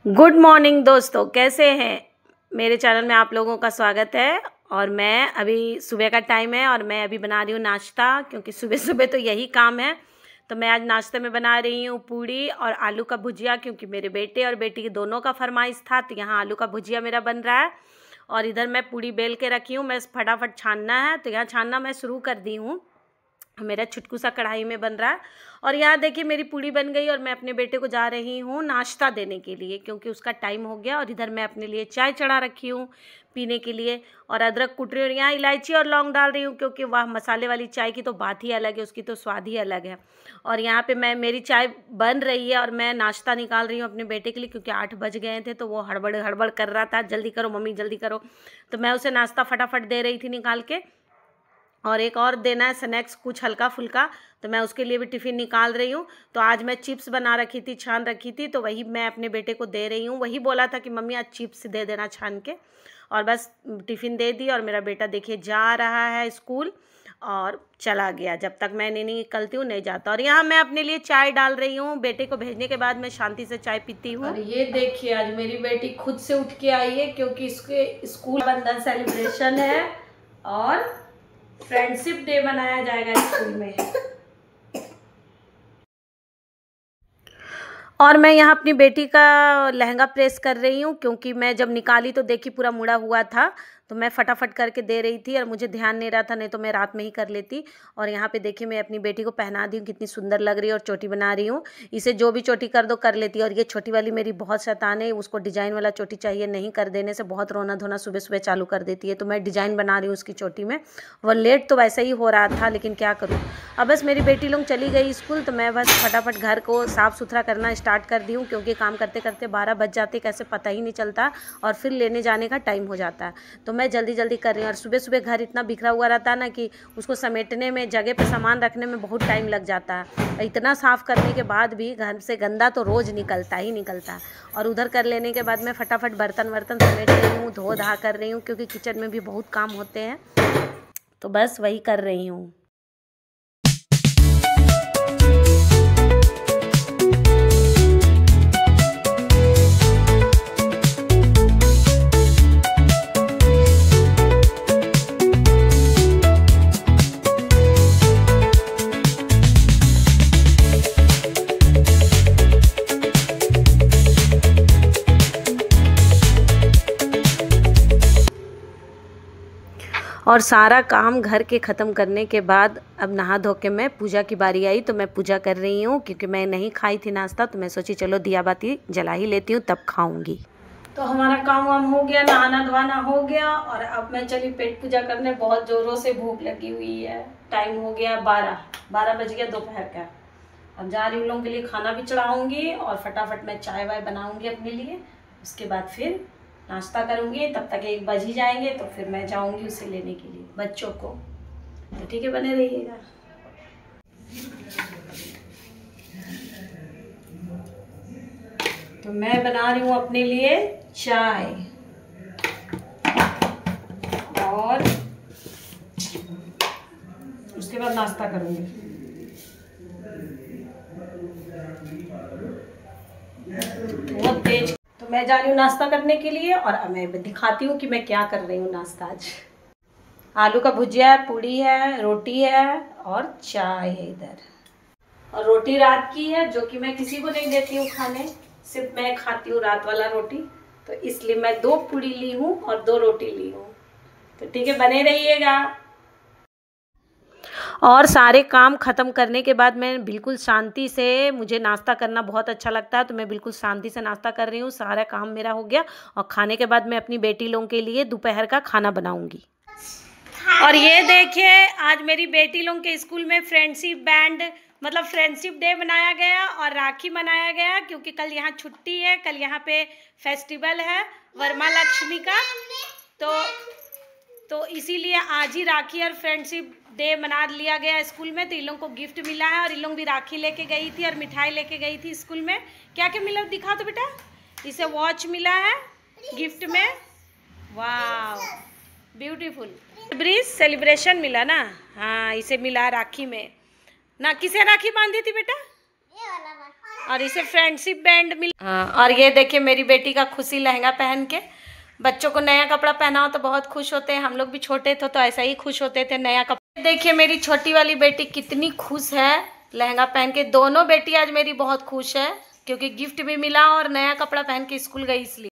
Good morning दोस्तों, कैसे हैं। मेरे चैनल में आप लोगों का स्वागत है। और मैं अभी सुबह का टाइम है और मैं अभी बना रही हूँ नाश्ता, क्योंकि सुबह सुबह तो यही काम है। तो मैं आज नाश्ते में बना रही हूँ पूड़ी और आलू का भुजिया, क्योंकि मेरे बेटे और बेटी की दोनों का फरमाइश था। तो यहाँ आलू का भुजिया मेरा बन रहा है और इधर मैं पूड़ी बेल के रखी हूँ। मैं फटाफट छानना है, तो यहाँ छानना मैं शुरू कर दी हूँ। मेरा छुटकू सा कढ़ाई में बन रहा है और यहाँ देखिए मेरी पूड़ी बन गई और मैं अपने बेटे को जा रही हूँ नाश्ता देने के लिए, क्योंकि उसका टाइम हो गया। और इधर मैं अपने लिए चाय चढ़ा रखी हूँ पीने के लिए, और अदरक कूट रही हूँ। यहाँ इलायची और लौंग डाल रही हूँ, क्योंकि वह मसाले वाली चाय की तो बात ही अलग है, उसकी तो स्वाद ही अलग है। और यहाँ पे मेरी चाय बन रही है और मैं नाश्ता निकाल रही हूँ अपने बेटे के लिए, क्योंकि 8 बज गए थे। तो वो हड़बड़ हड़बड़ कर रहा था, जल्दी करो मम्मी जल्दी करो। तो मैं उसे नाश्ता फटाफट दे रही थी निकाल के। और एक और देना है स्नैक्स कुछ हल्का फुल्का, तो मैं उसके लिए भी टिफ़िन निकाल रही हूँ। तो आज मैं चिप्स बना रखी थी, छान रखी थी, तो वही मैं अपने बेटे को दे रही हूँ। वही बोला था कि मम्मी आज चिप्स दे देना छान के, और बस टिफ़िन दे दी। और मेरा बेटा देखिए जा रहा है स्कूल और चला गया। जब तक मैं नहीं निकलती हूँ नहीं जाता। और यहाँ मैं अपने लिए चाय डाल रही हूँ। बेटे को भेजने के बाद मैं शांति से चाय पीती हूँ। और ये देखिए आज मेरी बेटी खुद से उठ के आई है, क्योंकि इसके स्कूल बंधन सेलिब्रेशन है और फ्रेंडशिप डे मनाया जाएगा स्कूल में। और मैं यहाँ अपनी बेटी का लहंगा प्रेस कर रही हूँ, क्योंकि मैं जब निकाली तो देखी पूरा मुड़ा हुआ था। तो मैं फटाफट करके दे रही थी और मुझे ध्यान नहीं रहा था, नहीं तो मैं रात में ही कर लेती। और यहाँ पे देखिए मैं अपनी बेटी को पहना दी हूँ, कितनी सुंदर लग रही है। और चोटी बना रही हूँ, इसे जो भी चोटी कर दो कर लेती है। और ये छोटी वाली मेरी बहुत शैतान है, उसको डिजाइन वाला चोटी चाहिए, नहीं कर देने से बहुत रोना धोना सुबह सुबह चालू कर देती है। तो मैं डिजाइन बना रही हूँ उसकी चोटी में। वो लेट तो वैसे ही हो रहा था, लेकिन क्या करूँ। अब बस मेरी बेटी लोग चली गई स्कूल, तो मैं बस फटाफट घर को साफ़ सुथरा करना स्टार्ट कर दी हूँ, क्योंकि काम करते करते 12 बज जाते कैसे पता ही नहीं चलता, और फिर लेने जाने का टाइम हो जाता है। तो मैं जल्दी जल्दी कर रही हूँ। और सुबह सुबह घर इतना बिखरा हुआ रहता है ना, कि उसको समेटने में, जगह पे सामान रखने में बहुत टाइम लग जाता है। इतना साफ़ करने के बाद भी घर से गंदा तो रोज़ निकलता ही निकलता है। और उधर कर लेने के बाद मैं फटाफट बर्तन वर्तन समेट रही हूँ, धो धा कर रही हूँ, क्योंकि किचन में भी बहुत काम होते हैं। तो बस वही कर रही हूँ। और सारा काम घर के ख़त्म करने के बाद अब नहा धो के मैं पूजा की बारी आई, तो मैं पूजा कर रही हूँ, क्योंकि मैं नहीं खाई थी नाश्ता। तो मैं सोची चलो दिया बाती जला ही लेती हूँ, तब खाऊंगी। तो हमारा काम वाम हो गया, नहाना धोना हो गया, और अब मैं चली पेट पूजा करने। बहुत ज़ोरों से भूख लगी हुई है। टाइम हो गया 12 बज गया दोपहर का। अब जा रही हूँ लोगों के लिए खाना भी चढ़ाऊँगी, और फटाफट मैं चाय वाय बनाऊँगी अपने लिए। उसके बाद फिर नाश्ता करूँगी, तब तक 1 बज ही जाएंगे। तो फिर मैं जाऊँगी उसे लेने के लिए बच्चों को। तो ठीक है, बने रहिएगा। तो मैं बना रही हूँ अपने लिए चाय, और उसके बाद नाश्ता करूँगी। बहुत तेज। तो मैं जा रही हूँ नाश्ता करने के लिए, और अब मैं दिखाती हूँ कि मैं क्या कर रही हूँ नाश्ता आज। आलू का भुजिया है, पूड़ी है, रोटी है और चाय है इधर। और रोटी रात की है, जो कि मैं किसी को नहीं देती हूँ खाने, सिर्फ मैं खाती हूँ रात वाला रोटी। तो इसलिए मैं 2 पूड़ी ली हूँ और 2 रोटी ली हूँ। तो ठीक है, बने रहिएगा। और सारे काम ख़त्म करने के बाद मैं बिल्कुल शांति से, मुझे नाश्ता करना बहुत अच्छा लगता है, तो मैं बिल्कुल शांति से नाश्ता कर रही हूँ। सारा काम मेरा हो गया, और खाने के बाद मैं अपनी बेटी लोगों के लिए दोपहर का खाना बनाऊँगी। और ये देखिए आज मेरी बेटी लोगों के स्कूल में फ्रेंडशिप बैंड, मतलब फ्रेंडशिप डे मनाया गया और राखी मनाया गया, क्योंकि कल यहाँ छुट्टी है। कल यहाँ पे फेस्टिवल है वरमालक्ष्मी का। तो इसीलिए आज ही राखी और फ्रेंडशिप डे मना लिया गया स्कूल में। तो इन लोगों को गिफ्ट मिला है, और इन लोग भी राखी लेके गई थी और मिठाई लेके गई थी स्कूल में। क्या क्या मिला दिखा तो बेटा। इसे वॉच मिला है गिफ्ट में, वाह ब्यूटीफुल। ब्रिज सेलिब्रेशन मिला ना, हाँ इसे मिला राखी में ना। किसे राखी बांधी थी बेटा? और इसे फ्रेंडशिप बैंड मिल। हाँ, और ये देखिए मेरी बेटी का खुशी लहंगा पहन के। बच्चों को नया कपड़ा पहना हो तो बहुत खुश होते हैं। हम लोग भी छोटे थे तो ऐसा ही खुश होते थे नया कपड़ा। देखिए मेरी छोटी वाली बेटी कितनी खुश है लहंगा पहन के। दोनों बेटी आज मेरी बहुत खुश है क्योंकि गिफ्ट भी मिला और नया कपड़ा पहन के स्कूल गई इसलिए।